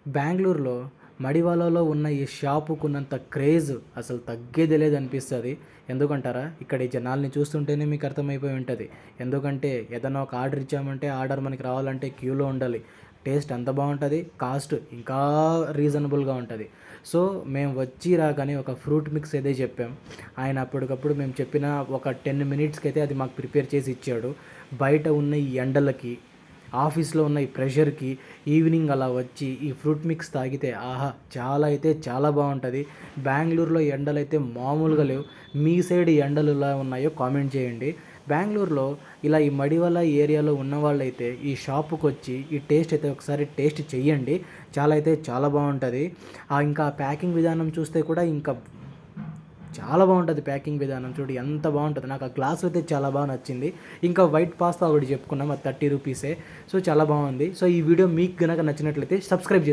బెంగుళూరులో మడివాలలో ఉన్న ఈ షాపుకున్నంత క్రేజ్ అసలు తగ్గేదే లేదనిపిస్తది. ఎందుకంటారా? ఇక్కడ ఈ జనాల్ని చూస్తుంటేనే మీకు అర్థమైపోయి ఉంటది. ఎందుకంటే ఏదన్నా ఒక ఆర్డర్ ఇచ్చామంటే ఆర్డర్ మనకి రావాలంటే క్యూలో ఉండాలి. టేస్ట్ ఎంత బావుంటది, కాస్ట్ ఇంకా రీజనబుల్‌గా ఉంటది. సో, మేము వచ్చి రాగానే ఒక ఫ్రూట్ మిక్స్ అయితే చెప్పాం. ఆయన అప్పటికప్పుడు మేము చెప్పిన ఒక 10 మినిట్స్‌కైతే అది మాకు ప్రిపేర్ చేసి ఇచ్చాడు. బయట ఉన్న ఈ ఎండలకి, ఆఫీస్లో ఉన్న ఈ ప్రెషర్కి ఈవినింగ్ అలా వచ్చి ఈ ఫ్రూట్ మిక్స్ తాగితే ఆహా! చాలా అయితే చాలా బాగుంటుంది. బెంగుళూరులో ఎండలైతే మామూలుగా లేవు. మీ సైడ్ ఎండలు ఎలా ఉన్నాయో కామెంట్ చేయండి. బెంగుళూరులో ఇలా ఈ మడివల ఏరియాలో ఉన్నవాళ్ళైతే ఈ షాపుకొచ్చి ఈ టేస్ట్ అయితే ఒకసారి టేస్ట్ చెయ్యండి. చాలా అయితే చాలా బాగుంటుంది. ఇంకా ప్యాకింగ్ విధానం చూస్తే కూడా ఇంకా చాలా బాగుంటుంది. ప్యాకింగ్ విధానం చూడు ఎంత బాగుంటుంది. నాకు ఆ గ్లాస్ అయితే చాలా బాగా నచ్చింది. ఇంకా వైట్ పాస్తా ఒకటి చెప్పుకున్నాం, అది 30 రూపీసే. సో చాలా బాగుంది. సో ఈ వీడియో మీకు గనక నచ్చినట్లయితే సబ్స్క్రైబ్